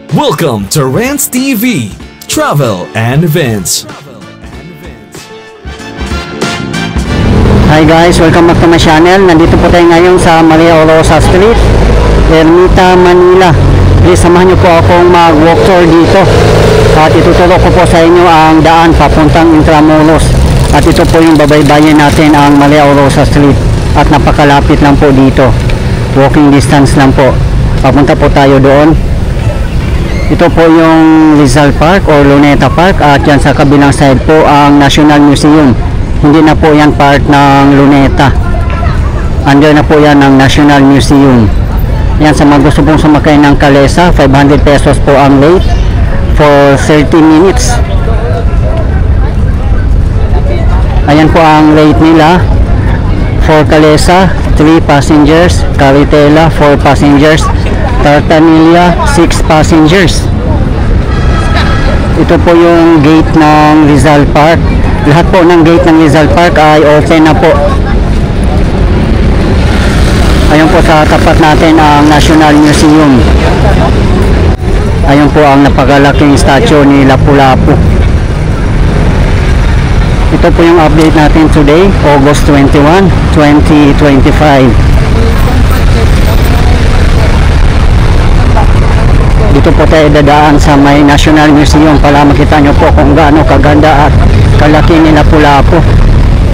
Welcome to Rants TV, Travel and Events. Hi guys, welcome back to my channel. Nandito po tayo ngayon sa Maria Orosa Street, Ermita, Manila. Please samahan niyo po akong mag-walk tour dito. At ituturo ko po sa inyo ang daan papuntang Intramuros. At ito po yung babaybayin natin, ang Maria Orosa Street. At napakalapit lang po dito. Walking distance lang po. Papunta po tayo doon. Ito po yung Rizal Park or Luneta Park, at yan sa kabilang side po ang National Museum. Hindi na po yan part ng Luneta. Under na po yan ng National Museum. Yan, sa mga gusto pong sumakay ng Kalesa, 500 pesos po ang rate for 30 minutes. Ayan po ang rate nila. For Kalesa, 3 passengers. Caritela, 4 passengers. Tartanilla, 6 passengers. Ito po yung gate ng Rizal Park. Lahat po ng gate ng Rizal Park ay open na po. Ayun po sa tapat natin ang National Museum. Ayun po ang napakalaking statue ni Lapu-Lapu. Ito po yung update natin today, August 21, 2025. Dito po tayo dadaan sa may National Museum para makita nyo po kung gaano kaganda at kalaki ni Lapu-Lapu.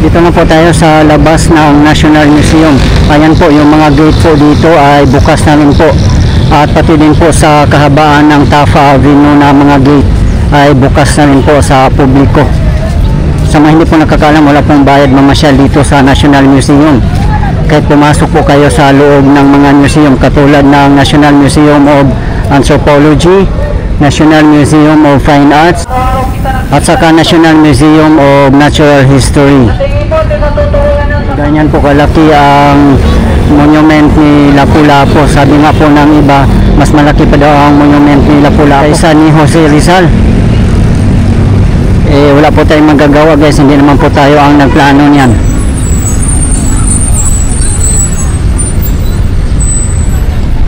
Dito na po tayo sa labas ng National Museum. Ayan po, yung mga gate po dito ay bukas na rin po. At pati din po sa kahabaan ng Tafa Avenue na mga gate ay bukas na rin po sa publiko. Sa mga hindi po nakakalam, wala pong bayad mamasyal dito sa National Museum. Kahit pumasok po kayo sa loob ng mga museum katulad ng National Museum of Anthropology, National Museum of Fine Arts, at saka National Museum of Natural History. Ganyan po kalaki ang monument ni Lapu-Lapu. Sabi nga po ng iba, mas malaki pa daw ang monument ni Lapu-Lapu kaysa ni Jose Rizal. Wala po tayong magagawa guys, hindi naman po tayo ang nagplano niyan.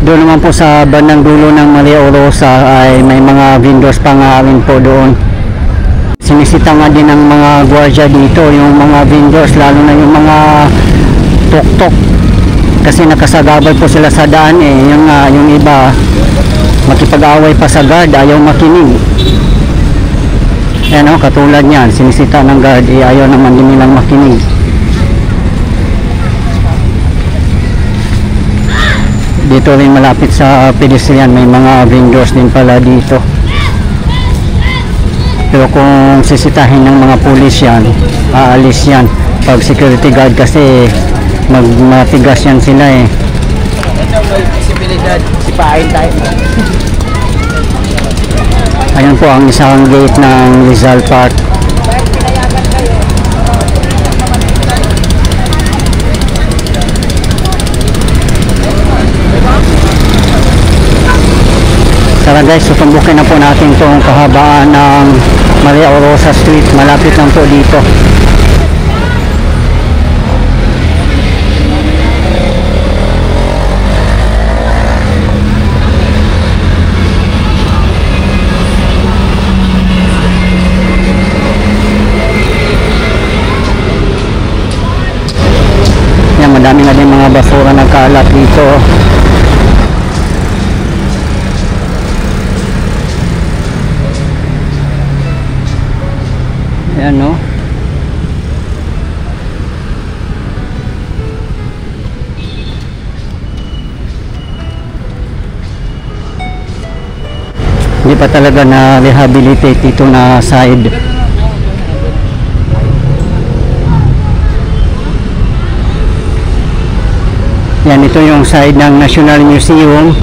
Doon naman po sa bandang dulo ng Maria Orosa ay may mga vendors pa nga rin po doon. Sinisita nga din ng mga gwardiya dito yung mga vendors, lalo na yung mga tuk-tuk, kasi nakasagabal po sila sa daan yung iba makipag-away pa sa guard, ayaw makinig. Ayan o, katulad niyan, sinisita ng guard, ayaw naman din nilang makinig. Dito rin malapit sa pedestrian, may mga vendors din pala dito. Pero kung sisitahin ng mga pulis yan, aalis yan pag security guard, kasi matigas yan sila eh. Ayan po ang isang gate ng Rizal Park. Tara guys, sutumbukin na po natin itong kahabaan ng Maria Orosa Street. Malapit lang po dito. Yan, madami na din mga basura nagkalat dito. Ayan no. Hindi pa talaga na rehabilitate ito na side. Yan, ito yung side ng National Museum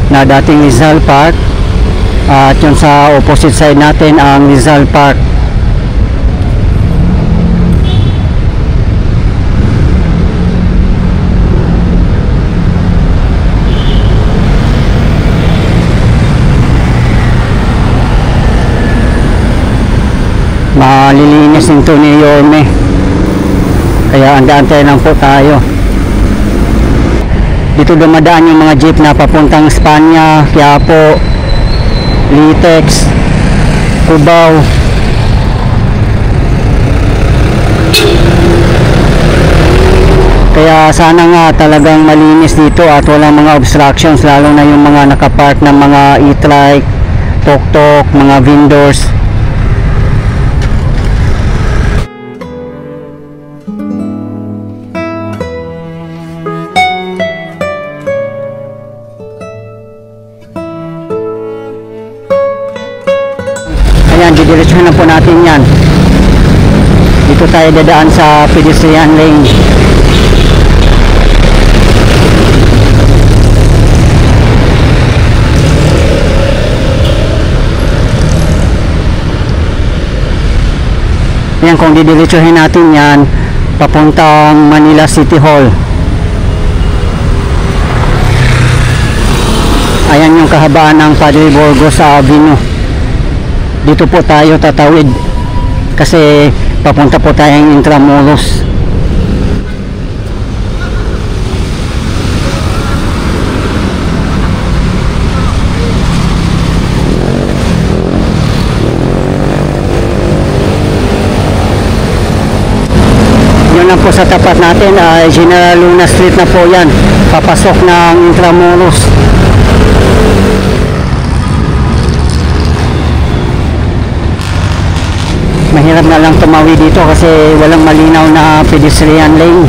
na dating Rizal Park. At yung sa opposite side natin ang Rizal Park. Malilinis ito ni Yorme, kaya andaan-antay lang po tayo. Dito dumadaan yung mga jeep na papuntang Espanya, Quiapo, Litex, Cubao. Kaya sana nga talagang malinis dito at walang mga obstructions, lalo na yung mga nakapark ng mga e-trike, tok-tok, mga vendors. Ayan, didiretsuhin na po natin yan. Dito tayo dadaan sa pedestrian lane. Yan, kung didiretsuhin natin yan papuntang Manila City Hall. Ayan yung kahabaan ng Padre Burgos Avenue. Dito po tayo tatawid kasi papunta po tayong Intramuros. Yun lang po sa tapat natin ay General Luna Street na po yan, papasok ng Intramuros. Mahirap na lang tumawi dito kasi walang malinaw na pedestrian lane.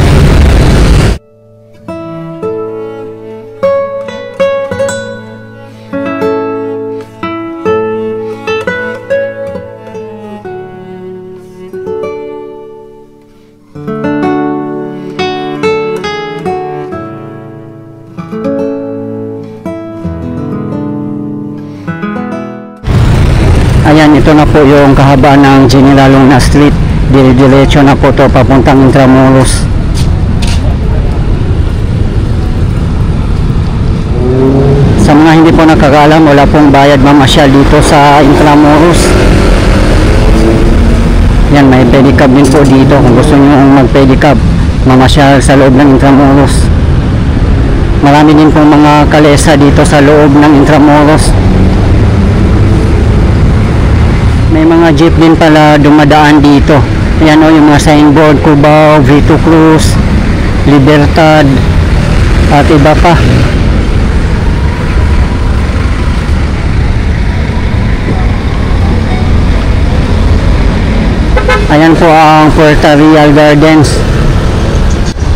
Ayan, ito na po yung kahabaan ng General Luna Street. Dire-diretso na po to papuntang Intramuros. Sa mga hindi po nakakaalam, wala pong bayad mamasyal dito sa Intramuros. Yan, may pedicab din po dito kung gusto nyo mag-pedicab, mamasyal sa loob ng Intramuros. Marami din po mga kalesa dito sa loob ng Intramuros. May mga jeep din pala dumadaan dito. Ayan o, yung mga signboard, Cubao, V2 Cruz, Libertad, at iba pa. Ayan po ang Puerta Real Gardens.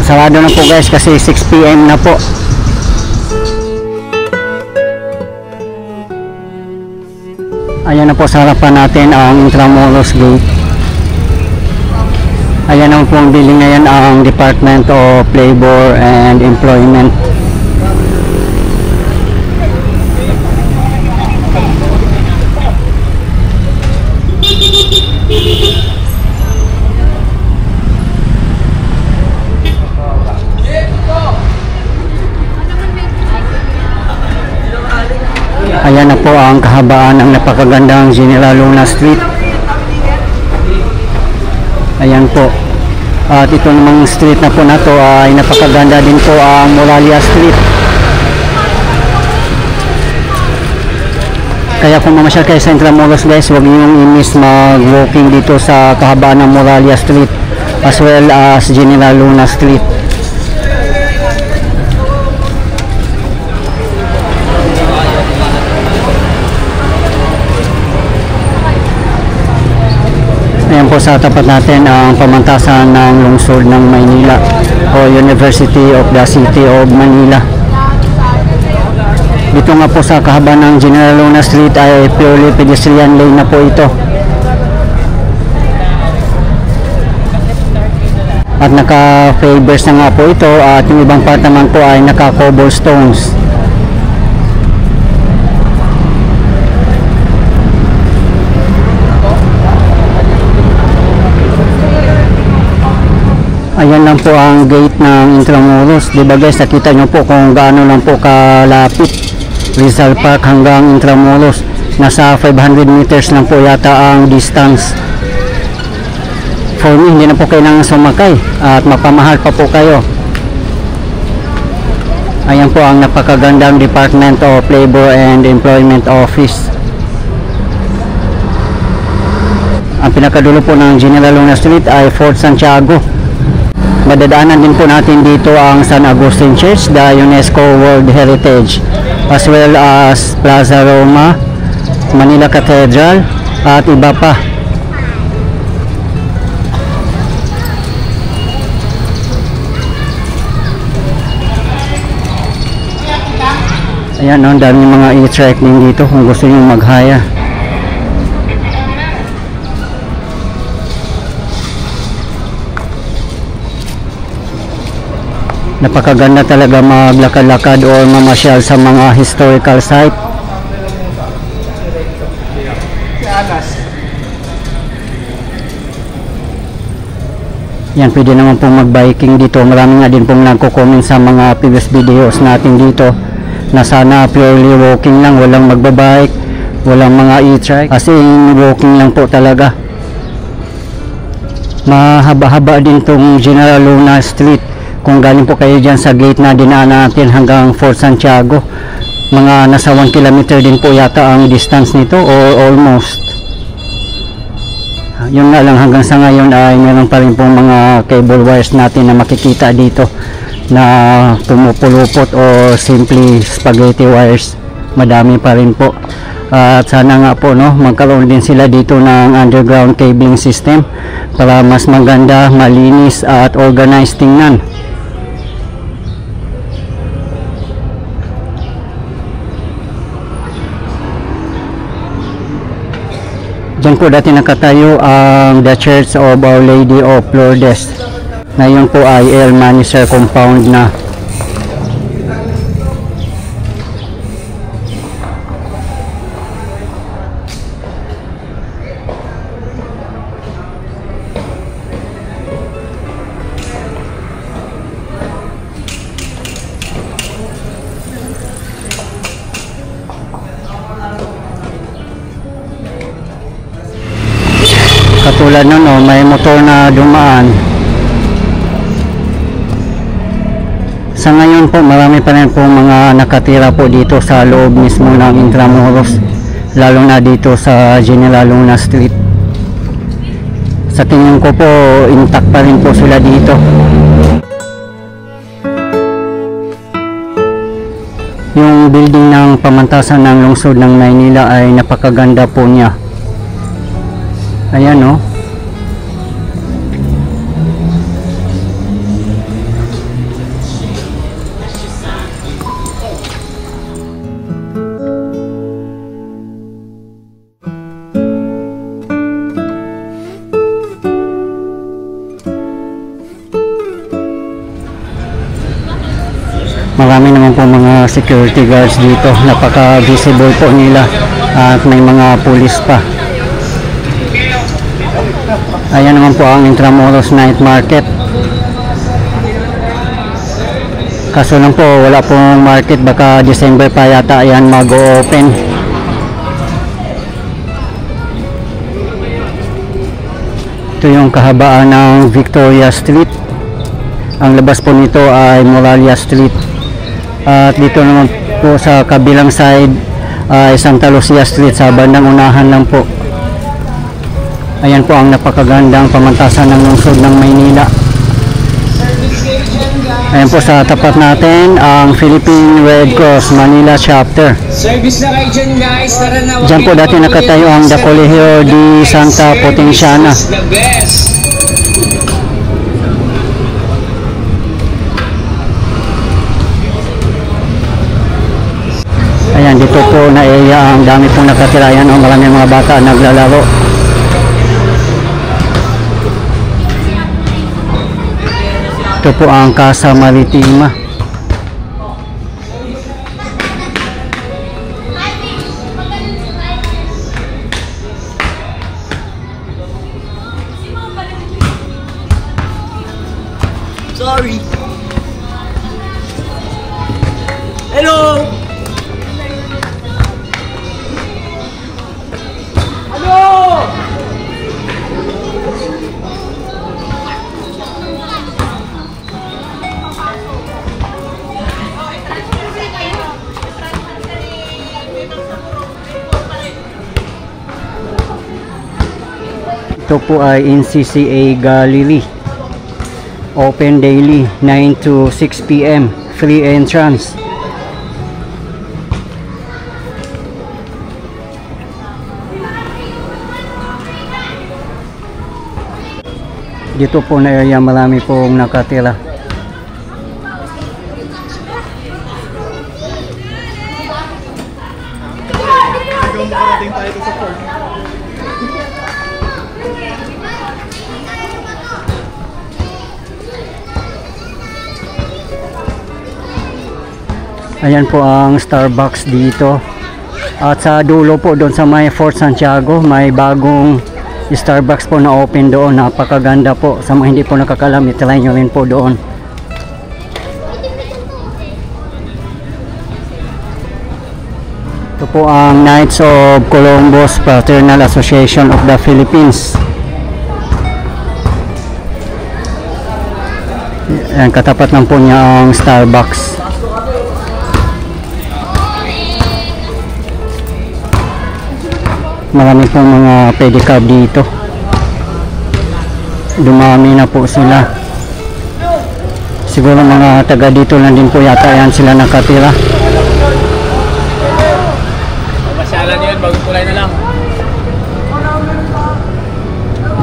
Sarado na po guys kasi 6 PM na po. Ayan na po sa harapan natin ang Intramuros Gate. Ayan ang pong building na yan, ang Department of Labor and Employment. Ayan na po ang kahabaan ng napakagandang General Luna Street. Ayan po. At ito namang street na po na to ay napakaganda din po ang Moralia Street. Kaya kung mamasyal kayo sa Intramuros guys, huwag niyong i-miss mag-walking dito sa kahabaan ng Moralia Street as well as General Luna Street. Ayan po sa tapat natin ang pamantasan ng lungsod ng Maynila o University of the City of Manila. Dito nga po sa kahabaan ng General Luna Street ay purely pedestrian lane na po ito. At naka-favors na nga po ito at yung ibang part naman po ay naka-cobblestones. Ayan lang po ang gate ng Intramuros. Diba guys, nakita nyo po kung gaano lang po kalapit Rizal Park hanggang Intramuros. Nasa 500 meters lang po yata ang distance. For me, hindi na po kailangan sumakay at mapamahal pa po kayo. Ayan po ang napakagandang Department of Labor and Employment Office. Ang pinakadulo po ng General Luna Street ay Fort Santiago. Madadaanan din po natin dito ang San Agustin Church, the UNESCO World Heritage, as well as Plaza Roma, Manila Cathedral, at iba pa. Ayan, ang dami mga e-trike din dito kung gusto nyo mag-hire. Napakaganda talaga maglakad-lakad o mamasyal sa mga historical site. Yan, pwede naman pong mag-biking dito. Marami nga din pong nagko-comment sa mga previous videos natin dito na sana purely walking lang, walang magbabike, walang mga e-trike, kasi walking lang po talaga. Mahaba-haba din tong General Luna Street. Kung galing po kayo dyan sa gate na dinaanan natin hanggang Fort Santiago, mga nasa 1 kilometer din po yata ang distance nito, or almost. Yun nga lang, hanggang sa ngayon ay meron pa rin pong mga cable wires natin na makikita dito na pumupulupot o simply spaghetti wires. Madami pa rin po. At sana nga po, no, magkaroon din sila dito ng underground cabling system para mas maganda, malinis at organized tingnan. Diyan po dati nakatayo ang The Church of Our Lady of Lourdes. Ngayon po ay Air Manisser compound na. Katulad nun, no, may motor na dumaan. Sa ngayon po, marami pa rin po mga nakatira po dito sa loob mismo ng Intramuros, lalo na dito sa General Luna Street. Sa tingin ko po, intact pa rin po sila dito. Yung building ng pamantasan ng lungsod ng Maynila ay napakaganda po niya. Ayan, no. Marami naman po mga security guards dito. Napaka-visible po nila at may mga pulis pa. Ayan naman po ang Intramuros Night Market. Kaso lang po, wala pong market. Baka December pa yata ayan mag-open. Ito yung kahabaan ng Victoria Street. Ang labas po nito ay Moralia Street. At dito naman po sa kabilang side ay Santa Lucia Street, sa bandang unahan lang po. Ayan po ang napakagandang pamantasan ng lungsod ng Maynila. Ayan po sa tapat natin ang Philippine Red Cross Manila Chapter. Service na kayo dyan, guys. Tara na. Diyan po dati nakatayo ang The Colegio di Santa Potenciana. The best. Ayan, dito po na area ang dami pong nakatira. Ayan, oh, marami mga bata naglalaro. Ito po ang Casa Maritima. Sorry. Hello. Ito po ay NCCA Galilee. Open daily 9 to 6 p.m. Free entrance. Dito po na area marami pong nakatira. Ayan po ang Starbucks dito. At sa dulo po doon sa may Fort Santiago, may bagong Starbucks po na open doon. Napakaganda po. Sa mga hindi po nakakalam, itry nyo rin po doon. Ito po ang Knights of Columbus Fraternal Association of the Philippines. Ayan, katapat lang po niya ang Starbucks. Marami pong mga pedicab dito. Dumami na po sila. Siguro mga taga dito lang din po yata yan sila nakatira. Pasyalan yun, bagong kulay na lang.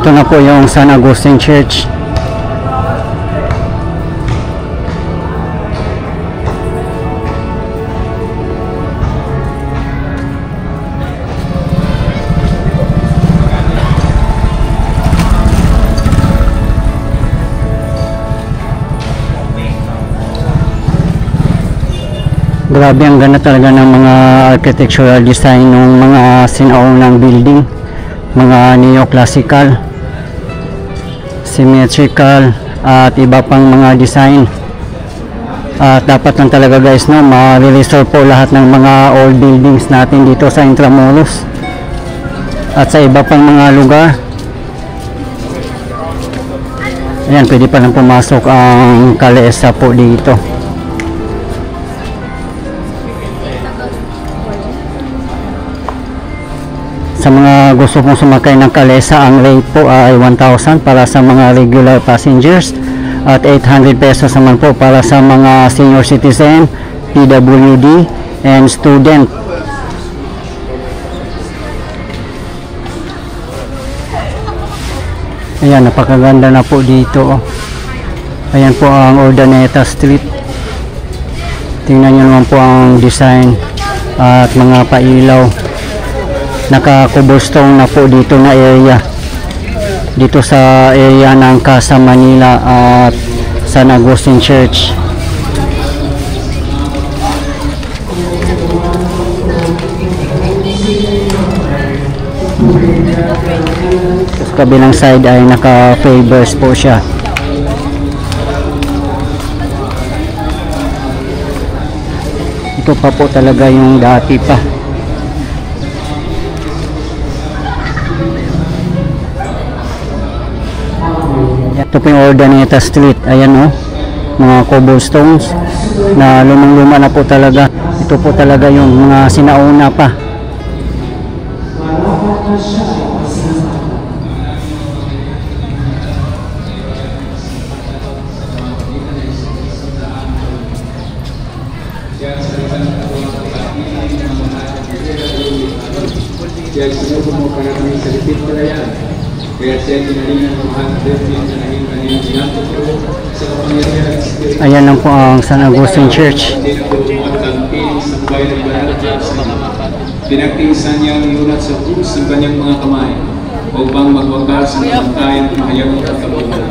Ito na po yung San Agustin Church. Grabe, ang ganda talaga ng mga architectural design ng mga sinaunang building. Mga neoclassical, symmetrical, at iba pang mga design. At dapat lang talaga guys, no, ma-restore po lahat ng mga old buildings natin dito sa Intramuros at sa iba pang mga lugar. Ayan, pwede pa lang pumasok ang kalesa po dito. Sa mga gusto pong sumakay ng kalesa, ang rate po ay 1,000 para sa mga regular passengers at 800 pesos naman po para sa mga senior citizen, PWD, and student. Ayan, napakaganda na po dito. Ayan po ang Urdaneta Street. Tingnan nyo naman po ang design at mga pailaw. Naka-cobblestone na po dito na area, dito sa area ng Casa Manila at San Agustin Church. Sa kabilang side ay naka-pavers po siya. Ito pa po talaga yung dati pa. Ito po yung Urdaneta Street. Ayan o, mga cobblestones na lumang-luma na po talaga. Ito po talaga yung mga sinauna pa. Kaya sinubo mo para kami sa lipid palayan. Kaya siya kinalingan ng mahal at yung kanahing kanina ginagawa sa kapangyarihan. Ayan lang po ang San Agustin Church. Pinagtiisan niya ang iunat sa krus ng kanyang mga kamay upang magwakas ng pagkain ng hayag at kabutan.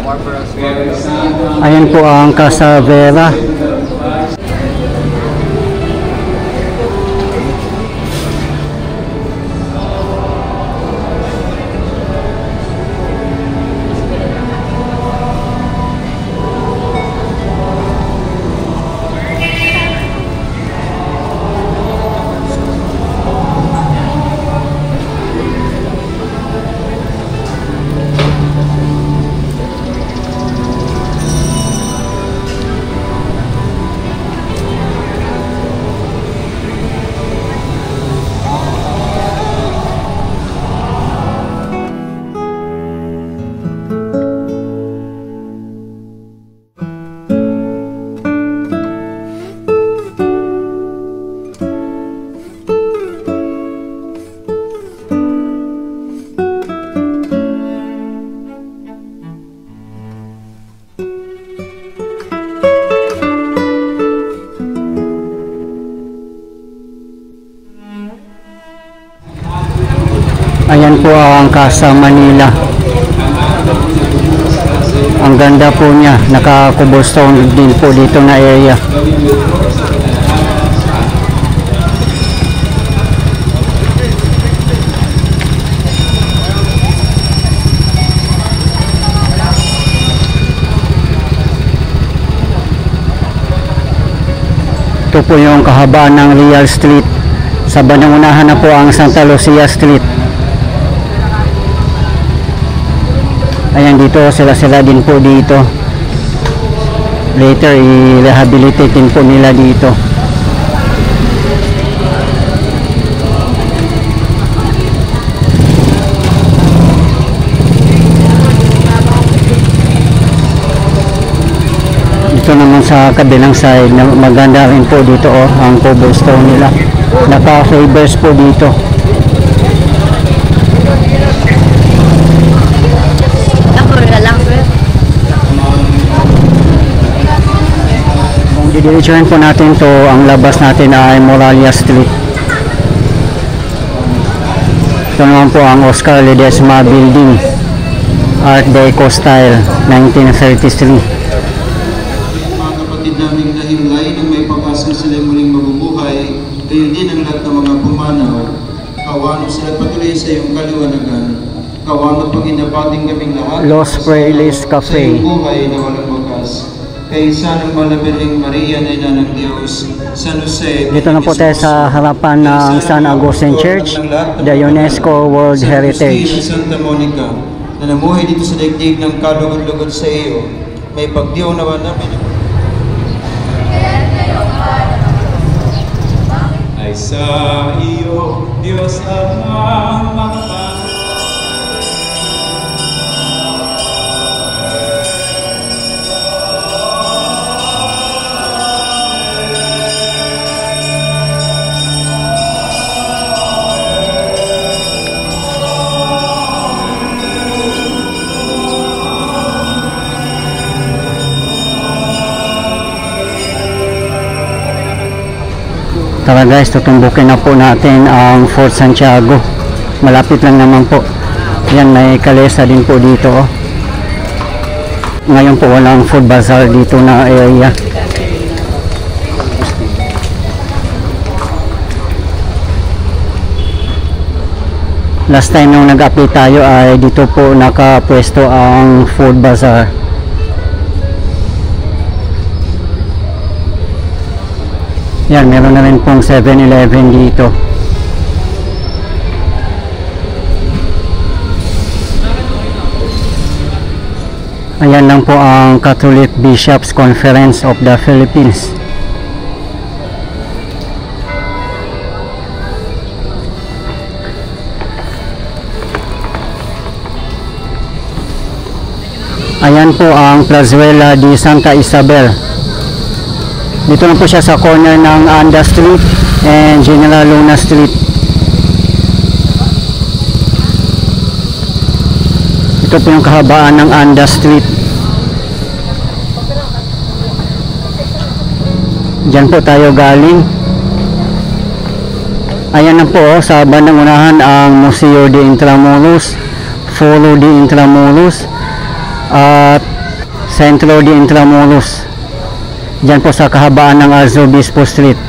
Ayan po ang Casa Vera. Ayan po ang Casa Manila. Ang ganda po niya, naka-cobblestone din po dito na area. Ito po yung kahabaan ng Real Street. Sa bandang unahan na po ang Santa Lucia Street. Ayan, dito sila din po dito. Later i-rehabilitate din po nila dito. Dito naman sa kabilang side, maganda rin po dito ang cobblestone nila. Naka-favors po dito. Kung didiretsuhin po natin to, ang labas natin ay Moralia Street. Ito naman po ang Oscar Ledesma Building, Art Deco style, 1933. Naming nahimlay nang may pag-asa sila muling mabubuhay, gayon din ang lahat ng mga pumanaw. Kawano sila patuloy sa iyong kaliwanagan. Kawano pang inabating kaming lahat. Los Frailes Cafe. Sa iyong buhay na walang wakas. Kaysa ng malabiling Maria na ina ng Diyos, San Jose. Dito na po tayo sa harapan ng San Agustin Church, the UNESCO World Heritage. Santa Monica, na namuhay dito sa daigdig ng kalugod-lugod sa iyo, may pagdiyaw naman namin. Ay sa iyo, Diyos Amang makapangit. Tara guys, tutumbukin na po natin ang Fort Santiago. Malapit lang naman po. Yan, may kalesa din po dito. Ngayon po walang food bazaar dito na area. Last time nung nag-update tayo ay dito po nakapwesto ang food bazaar. Yan, meron na rin pong 7-Eleven dito. Ayan lang po ang Catholic Bishops Conference of the Philippines. Ayan po ang Plazuela de Santa Isabel. Dito na po siya sa corner ng Anda Street and General Luna Street. Ito po yung kahabaan ng Anda Street. Diyan po tayo galing. Ayan na po sa bandang unahan ang Museo de Intramuros, Foro de Intramuros at Centro de Intramuros. Diyan po sa kahabaan ng Arzobispo Street.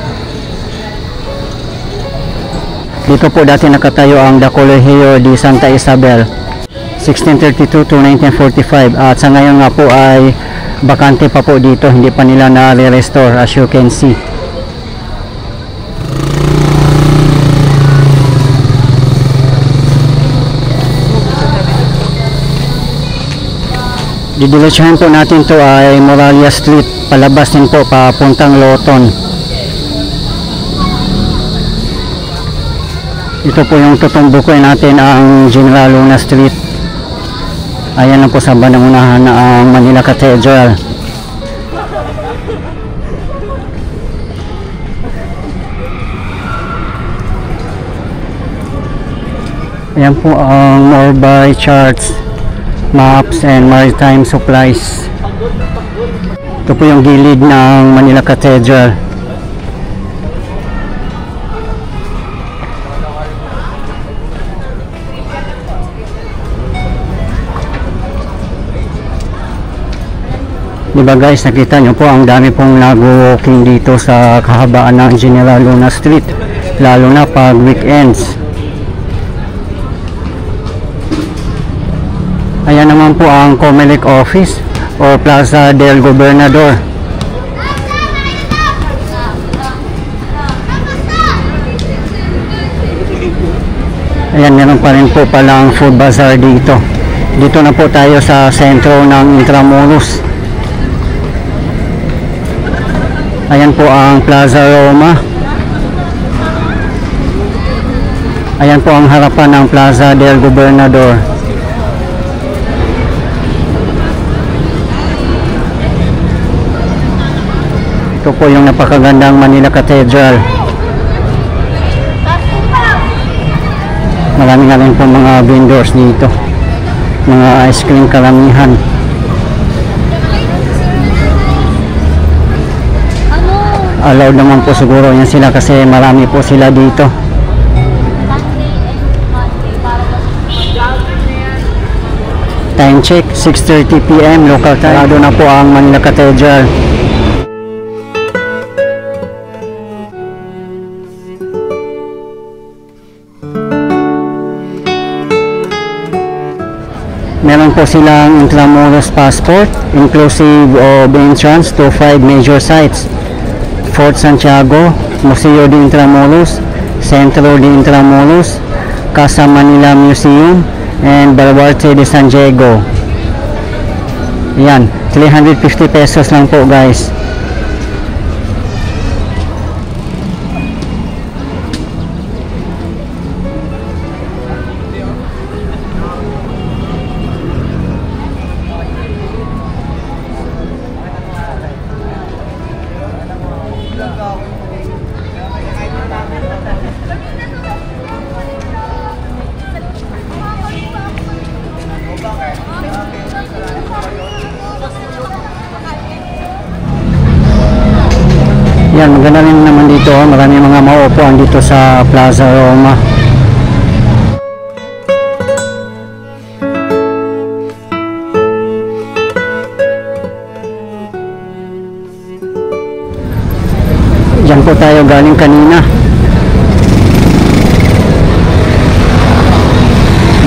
Dito po dati nakatayo ang The Colegio de Santa Isabel, 1632 to 1945. At sa ngayon nga po ay bakante pa po dito, hindi pa nila na-restore as you can see. Didiretsuhan po natin to ay Moralia Street, palabas din po papuntang Loton. Ito po yung tutumbukin natin ang General Luna Street. Ayan lang po sa bandang unahan na ang Manila Cathedral. Ayan po ang Morbay Charts, Maps and Maritime Supplies. Ito po yung gilid ng Manila Cathedral. Diba guys, nakita nyo po ang dami pong nag-walking dito sa kahabaan ng General Luna Street, lalo na pag weekends. Ayan naman po ang Comelec office o Plaza del Gobernador. Ayan, meron pa rin po palang food bazaar dito. Dito na po tayo sa sentro ng Intramuros. Ayan po ang Plaza Roma. Ayan po ang harapan ng Plaza del Gobernador. Ito po yung napakagandang Manila Cathedral. Marami nga rin po mga vendors dito. Mga ice cream karamihan. Allowed naman po siguro yan sila kasi marami po sila dito. Time check 6:30 PM local time. Sarado na po ang Manila Cathedral. Meron po silang Intramuros passport inclusive of entrance to 5 major sites: Fort Santiago, Museo de Intramuros, Centro de Intramuros, Casa Manila Museum, and Baluarte de San Diego. Yan, 350 pesos lang po guys. Yan, maganda rin naman dito. Marami mga mauupuan dito sa Plaza Roma. Diyan po tayo galing kanina.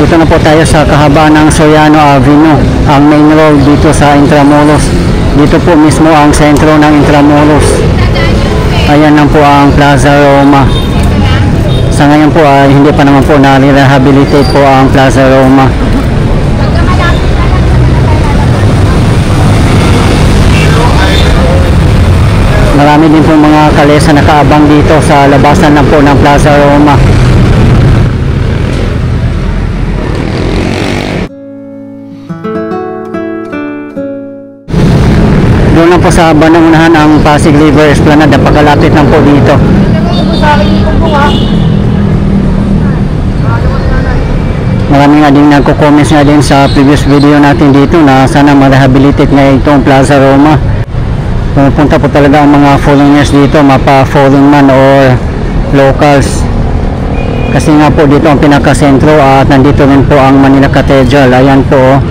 Dito na po tayo sa kahabaan ng Soriano Avenue, ang main road dito sa Intramuros. Dito po mismo ang sentro ng Intramuros. Ayan lang po ang Plaza Roma. Sa ngayon po ay hindi pa naman po na-rehabilitate po ang Plaza Roma. Marami din po mga kalesa nakaabang dito sa labasan lang po ng Plaza Roma. Doon lang po sa bandang unahan ang Pasig River Esplanade, napakalapit lang po dito. Marami nga din nagko-comments nga din sa previous video natin dito na sana ma-rehabilitate nga itong Plaza Roma. Pumunta po talaga ang mga foreigners dito, mapa-foreign man or locals. Kasi nga po dito ang pinaka-sentro at nandito rin po ang Manila Cathedral. Ayan po oh.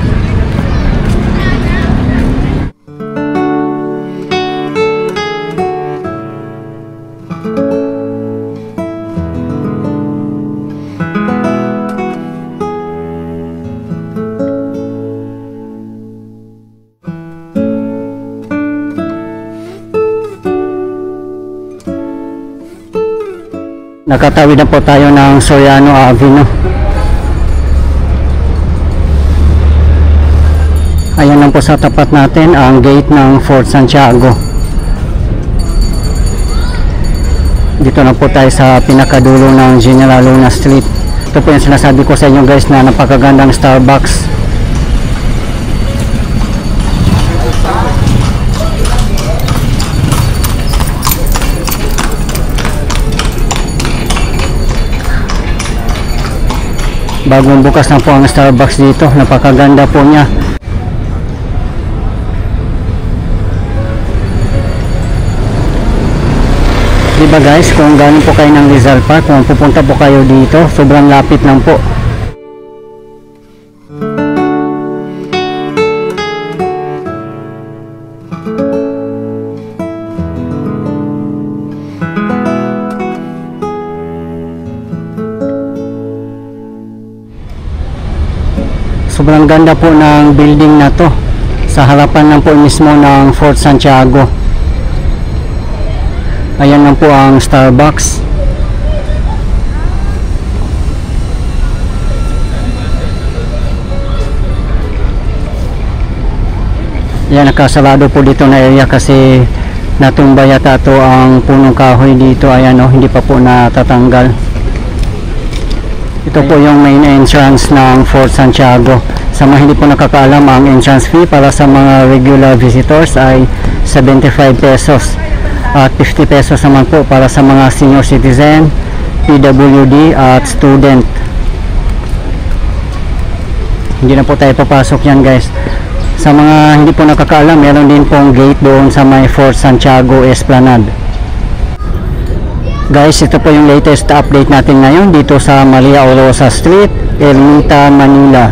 Nakatawid na po tayo ng Soriano Avenue. Ayan lang po sa tapat natin ang gate ng Fort Santiago. Dito na po tayo sa pinakadulo ng General Luna Street. Ito po yung sinasabi ko sa inyo guys na napakagandang Starbucks. Bagong bukas na po ang Starbucks dito. Napakaganda po niya. Diba guys, kung galing po kayo ng Rizal Park, kung pupunta po kayo dito, sobrang lapit lang po. Sobrang ganda po ng building na to. Sa harapan lang po mismo ng Fort Santiago. Ayan lang po ang Starbucks. Yan, nakasarado po dito na area kasi natumba yata to ang punong kahoy dito. Ayan o, hindi pa po natatanggal. Ito po yung main entrance ng Fort Santiago. Sa mga hindi po nakakaalam, ang entrance fee para sa mga regular visitors ay 75 pesos at 50 pesos naman po para sa mga senior citizen, PWD at student. Hindi na po tayo papasok yan, guys. Sa mga hindi po nakakaalam, meron din pong gate doon sa may Fort Santiago Esplanade. Guys, ito po yung latest update natin ngayon dito sa Maria Orosa Street, Ermita, Manila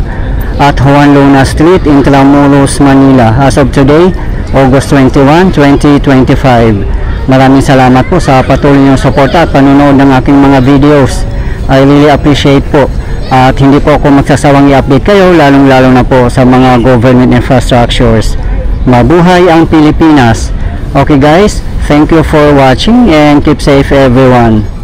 at Juan Luna Street, Intramuros, Manila as of today, August 21, 2025. Maraming salamat po sa patuloy niyong suporta at panonood ng aking mga videos. I really appreciate po. At hindi po ako magsasawang i-update kayo, lalong-lalo na po sa mga government infrastructures. Mabuhay ang Pilipinas! Okay guys, thank you for watching and keep safe everyone.